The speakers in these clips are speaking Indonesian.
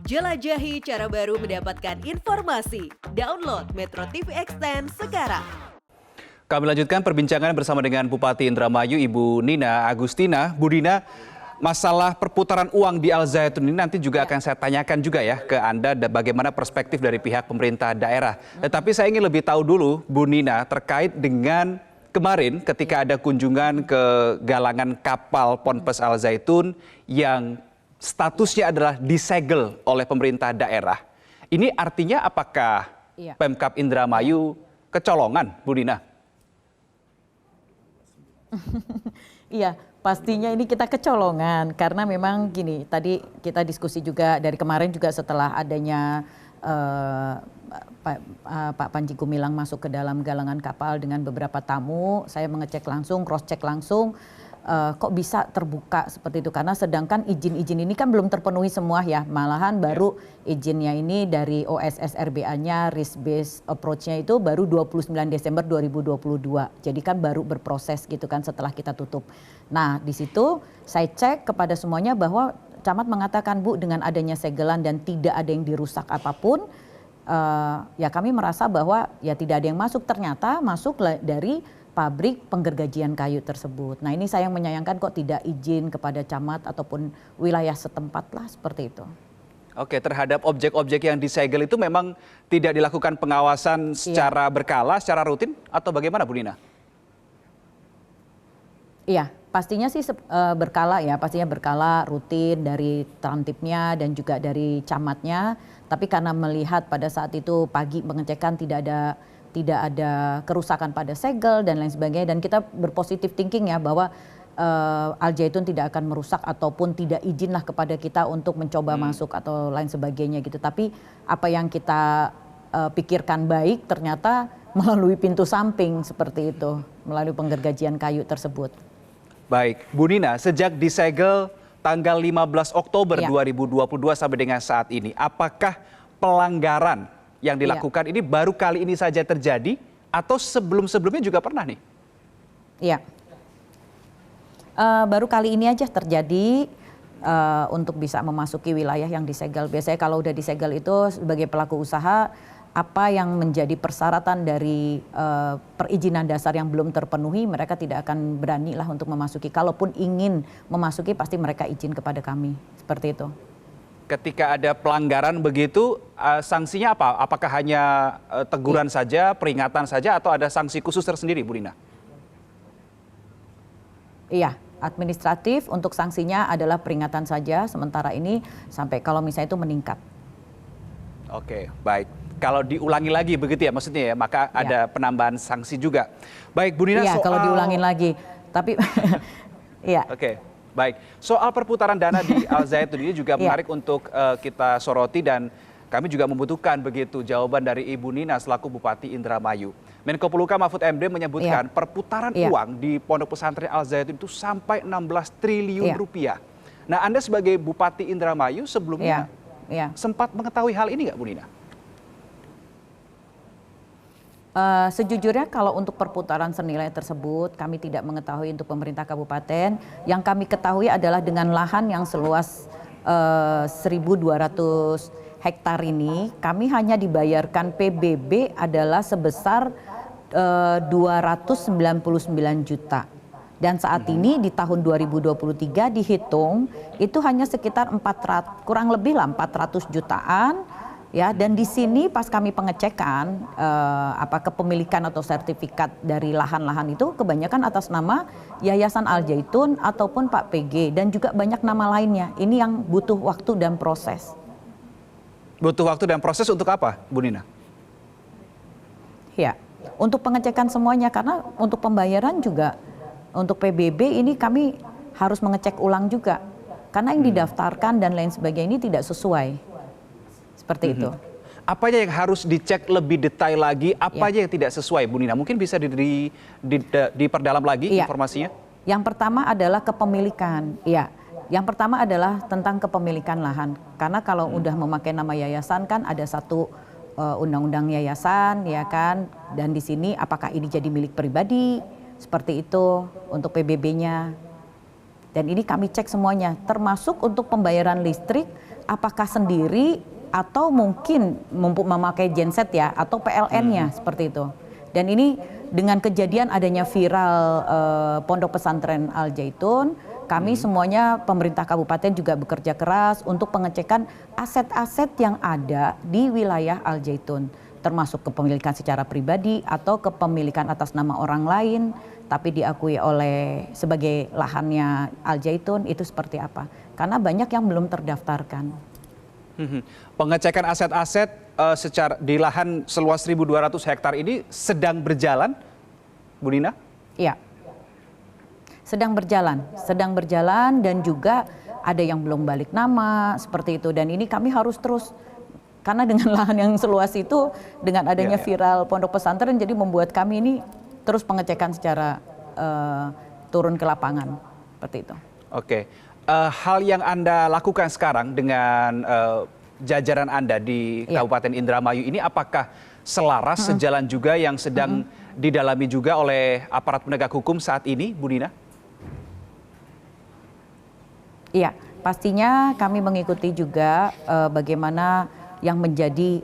Jelajahi cara baru mendapatkan informasi. Download Metro TV Extend sekarang. Kami lanjutkan perbincangan bersama dengan Bupati Indramayu, Ibu Nina Agustina. Bu Nina, masalah perputaran uang di Al Zaitun ini nanti juga akan saya tanyakan juga ya ke Anda bagaimana perspektif dari pihak pemerintah daerah. Tetapi saya ingin lebih tahu dulu, Bu Nina, terkait dengan kemarin ketika ada kunjungan ke galangan kapal Ponpes Al Zaitun yang statusnya adalah disegel oleh pemerintah daerah. Ini artinya apakah Pemkab Indramayu kecolongan, Bu Nina? Iya, pastinya ini kita kecolongan karena memang gini, tadi kita diskusi juga dari kemarin juga setelah adanya Pak Panji Gumilang masuk ke dalam galangan kapal dengan beberapa tamu, saya mengecek langsung, cross check langsung, kok bisa terbuka seperti itu karena sedangkan izin-izin ini kan belum terpenuhi semua ya, malahan baru izinnya ini dari OSS RBA-nya risk based approach-nya itu baru 29 Desember 2022. Jadi kan baru berproses gitu kan setelah kita tutup. Nah, di situ saya cek kepada semuanya bahwa camat mengatakan, Bu, dengan adanya segelan dan tidak ada yang dirusak apapun, ya kami merasa bahwa ya tidak ada yang masuk, ternyata masuk dari pabrik penggergajian kayu tersebut. Nah, ini saya yang menyayangkan kok tidak izin kepada camat ataupun wilayah setempat lah seperti itu. Oke, terhadap objek-objek yang disegel itu memang tidak dilakukan pengawasan secara berkala, secara rutin atau bagaimana, Bu Nina? Iya, pastinya sih berkala ya, pastinya berkala rutin dari Trantipnya dan juga dari camatnya. Tapi karena melihat pada saat itu pagi pengecekan tidak ada kerusakan pada segel dan lain sebagainya, dan kita berpositif thinking ya bahwa Al Zaitun tidak akan merusak ataupun tidak izinlah kepada kita untuk mencoba masuk atau lain sebagainya gitu. Tapi apa yang kita pikirkan baik ternyata melalui pintu samping seperti itu, melalui penggergajian kayu tersebut. Baik, Bu Nina, sejak disegel tanggal 15 Oktober 2022 sampai dengan saat ini, apakah pelanggaran yang dilakukan ini baru kali ini saja terjadi atau sebelum-sebelumnya juga pernah nih? Iya, baru kali ini aja terjadi untuk bisa memasuki wilayah yang disegel. Biasanya kalau udah disegel itu sebagai pelaku usaha, apa yang menjadi persyaratan dari perizinan dasar yang belum terpenuhi, mereka tidak akan berani lah untuk memasuki. Kalaupun ingin memasuki, pasti mereka izin kepada kami, seperti itu. Ketika ada pelanggaran begitu, sanksinya apa? Apakah hanya teguran saja, peringatan saja, atau ada sanksi khusus tersendiri, Bu Nina? Iya, administratif untuk sanksinya adalah peringatan saja, sementara ini sampai kalau misalnya itu meningkat. Oke, baik. Kalau diulangi lagi begitu ya maksudnya ya, maka ada penambahan sanksi juga. Baik, Bu Nina, iya, soal... kalau diulangin lagi, tapi iya. Oke, baik. Soal perputaran dana di Al Zaitun ini juga menarik untuk kita soroti, dan kami juga membutuhkan begitu jawaban dari Ibu Nina selaku Bupati Indramayu. Menko Polhukam Mahfud MD menyebutkan perputaran uang di Pondok Pesantren Al Zaitun itu sampai 16 triliun rupiah. Nah, Anda sebagai Bupati Indramayu sebelumnya sempat mengetahui hal ini nggak, Bu Nina? Sejujurnya kalau untuk perputaran senilai tersebut kami tidak mengetahui untuk pemerintah kabupaten. Yang kami ketahui adalah dengan lahan yang seluas 1.200 hektar ini, kami hanya dibayarkan PBB adalah sebesar 299 juta. Dan saat ini di tahun 2023 dihitung itu hanya sekitar kurang lebih lah 400 jutaan. Ya, dan di sini pas kami pengecekan kepemilikan atau sertifikat dari lahan-lahan itu kebanyakan atas nama Yayasan Al Zaitun ataupun Pak PG, dan juga banyak nama lainnya. Ini yang butuh waktu dan proses. Butuh waktu dan proses untuk apa, Bu Nina? Ya, untuk pengecekan semuanya, karena untuk pembayaran juga untuk PBB ini kami harus mengecek ulang juga. Karena yang didaftarkan dan lain sebagainya ini tidak sesuai. Seperti itu. Apa aja yang harus dicek lebih detail lagi? Apa aja yang tidak sesuai, Bu Nina? Mungkin bisa diperdalam lagi informasinya? Yang pertama adalah kepemilikan. Iya, yang pertama adalah tentang kepemilikan lahan. Karena kalau udah memakai nama yayasan kan ada satu undang-undang yayasan, ya kan? Dan di sini apakah ini jadi milik pribadi? Seperti itu untuk PBB-nya. Dan ini kami cek semuanya, termasuk untuk pembayaran listrik apakah sendiri atau mungkin memakai genset ya, atau PLN-nya seperti itu. Dan ini dengan kejadian adanya viral Pondok Pesantren Al Zaitun, kami semuanya pemerintah kabupaten juga bekerja keras untuk pengecekan aset-aset yang ada di wilayah Al Zaitun, termasuk kepemilikan secara pribadi atau kepemilikan atas nama orang lain, tapi diakui oleh sebagai lahannya Al Zaitun itu seperti apa. Karena banyak yang belum terdaftarkan. Pengecekan aset-aset secara di lahan seluas 1.200 hektar ini sedang berjalan, Bu Nina? Iya. Sedang berjalan dan juga ada yang belum balik nama seperti itu, dan ini kami harus terus karena dengan lahan yang seluas itu dengan adanya viral pondok pesantren jadi membuat kami ini terus pengecekan secara turun ke lapangan seperti itu. Oke. Hal yang Anda lakukan sekarang dengan jajaran Anda di Kabupaten Indramayu ini apakah selaras sejalan juga yang sedang didalami juga oleh aparat penegak hukum saat ini, Bu Nina? Iya, pastinya kami mengikuti juga bagaimana yang menjadi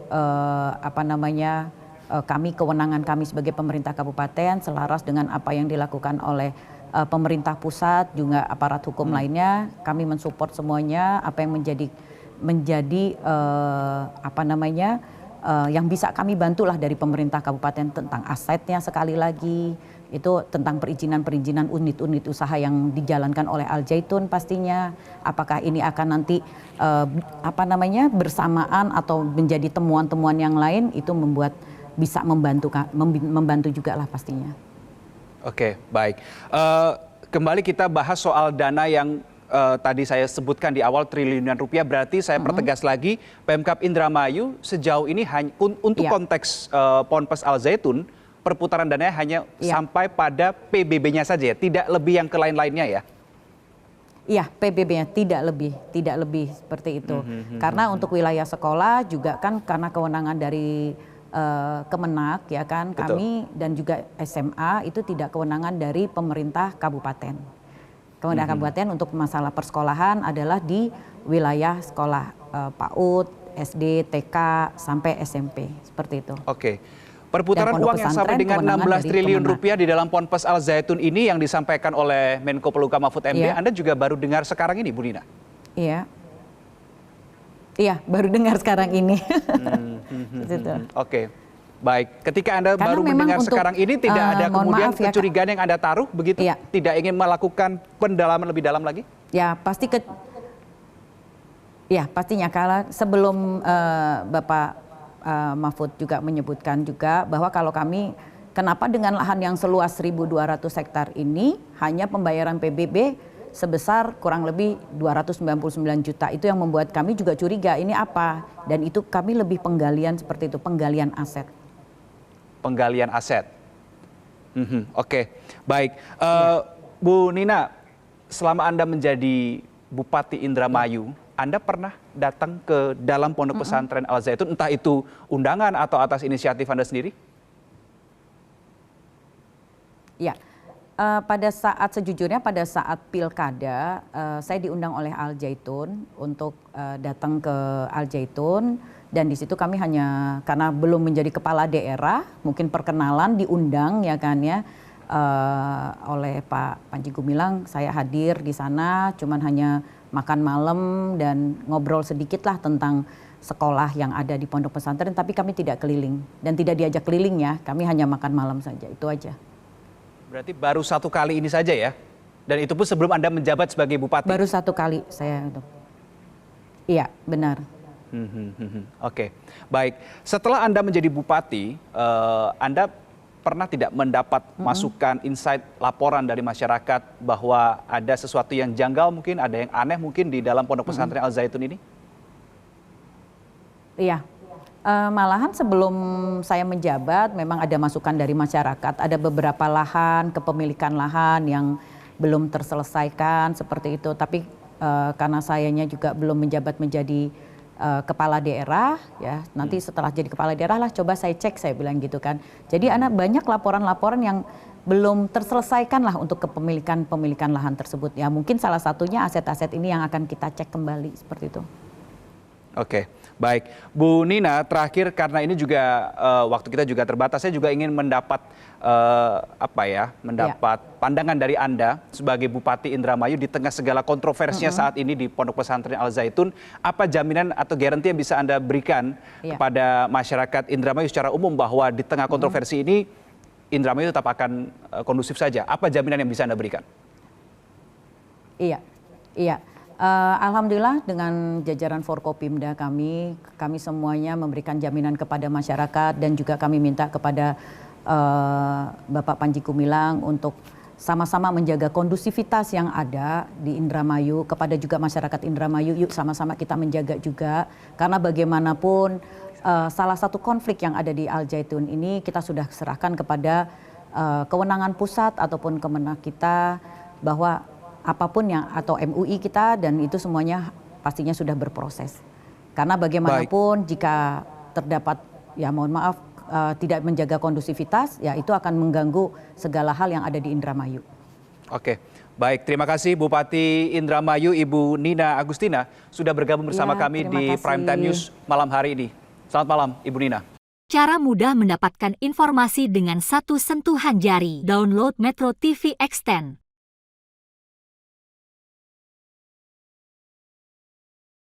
kewenangan kami sebagai pemerintah kabupaten selaras dengan apa yang dilakukan oleh pemerintah pusat juga aparat hukum lainnya. Kami mensupport semuanya apa yang menjadi yang bisa kami bantulah dari pemerintah kabupaten tentang asetnya sekali lagi. Itu tentang perizinan unit-unit usaha yang dijalankan oleh Al Zaitun pastinya. Apakah ini akan nanti bersamaan atau menjadi temuan-temuan yang lain, itu bisa membantu juga lah pastinya. Oke, baik. Kembali kita bahas soal dana yang tadi saya sebutkan di awal triliunan rupiah. Berarti saya pertegas lagi, Pemkab Indramayu sejauh ini untuk konteks Ponpes Al Zaitun, perputaran dananya hanya sampai pada PBB-nya saja ya, tidak lebih yang ke lain-lainnya ya? Iya, PBB-nya tidak lebih seperti itu. Karena untuk wilayah sekolah juga kan karena kewenangan dari Kemenak ya kan, kami dan juga SMA itu tidak kewenangan dari pemerintah kabupaten. Kewenangan kabupaten untuk masalah persekolahan adalah di wilayah sekolah PAUD, SD, TK sampai SMP seperti itu. Oke. Perputaran uang yang sampai dengan 16 triliun rupiah di dalam Ponpes Al Zaitun ini yang disampaikan oleh Menko Polhukam Mahfud MD, Anda juga baru dengar sekarang ini, Bu Nina? Iya. Iya, baru dengar sekarang ini. Oke, baik. Ketika Anda baru mendengar sekarang ini, tidak ada kemudian kecurigaan yang Anda taruh begitu? Tidak ingin melakukan pendalaman lebih dalam lagi? Ya, pastinya. Kalau sebelum Bapak Mahfud juga menyebutkan juga bahwa kalau kami kenapa dengan lahan yang seluas 1.200 hektar ini hanya pembayaran PBB sebesar kurang lebih 299 juta, itu yang membuat kami juga curiga ini apa, dan itu kami lebih penggalian seperti itu, penggalian aset. Penggalian aset. Oke, baik. Bu Nina, selama Anda menjadi Bupati Indramayu, Anda pernah datang ke dalam Pondok Pesantren Al Zaitun, entah itu undangan atau atas inisiatif Anda sendiri? Ya, sejujurnya pada saat pilkada, saya diundang oleh Al Zaitun untuk datang ke Al Zaitun, dan di situ kami hanya karena belum menjadi kepala daerah, mungkin perkenalan diundang ya kan ya. Oleh Pak Panji Gumilang, saya hadir di sana, cuman hanya makan malam dan ngobrol sedikit lah tentang sekolah yang ada di pondok pesantren, tapi kami tidak keliling dan tidak diajak keliling ya, kami hanya makan malam saja, itu aja. Berarti baru satu kali ini saja ya? Dan itu pun sebelum Anda menjabat sebagai bupati? Baru satu kali saya untuk. Iya, benar. Oke, baik. Setelah Anda menjadi bupati, Anda pernah tidak mendapat masukan, insight, laporan dari masyarakat bahwa ada sesuatu yang janggal mungkin, ada yang aneh mungkin di dalam Pondok Pesantren Al Zaitun ini? Iya, malahan sebelum saya menjabat memang ada masukan dari masyarakat, ada beberapa lahan, kepemilikan lahan yang belum terselesaikan seperti itu, tapi karena sayanya juga belum menjabat menjadi kepala daerah ya, nanti setelah jadi kepala daerah lah coba saya cek, saya bilang gitu kan. Jadi banyak laporan-laporan yang belum terselesaikan lah untuk kepemilikan lahan tersebut ya, mungkin salah satunya aset-aset ini yang akan kita cek kembali seperti itu. Oke, baik. Bu Nina, terakhir karena ini juga waktu kita juga terbatas, saya juga ingin mendapat mendapat pandangan dari Anda sebagai Bupati Indramayu di tengah segala kontroversinya saat ini di Pondok Pesantren Al Zaitun. Apa jaminan atau garansi yang bisa Anda berikan kepada masyarakat Indramayu secara umum bahwa di tengah kontroversi ini Indramayu tetap akan kondusif saja? Apa jaminan yang bisa Anda berikan? Iya. Alhamdulillah dengan jajaran Forkopimda kami semuanya memberikan jaminan kepada masyarakat dan juga kami minta kepada Bapak Panji Gumilang untuk sama-sama menjaga kondusivitas yang ada di Indramayu, kepada juga masyarakat Indramayu, yuk sama-sama kita menjaga juga, karena bagaimanapun salah satu konflik yang ada di Al Zaitun ini kita sudah serahkan kepada kewenangan pusat ataupun kemenang kita, bahwa apapun yang atau MUI kita, dan itu semuanya pastinya sudah berproses. Karena bagaimanapun jika terdapat, ya mohon maaf, tidak menjaga kondusivitas, ya itu akan mengganggu segala hal yang ada di Indramayu. Oke, baik. Terima kasih Bupati Indramayu Ibu Nina Agustina sudah bergabung bersama kami di Prime Time News malam hari ini. Selamat malam Ibu Nina. Cara mudah mendapatkan informasi dengan satu sentuhan jari. Download Metro TV Extend.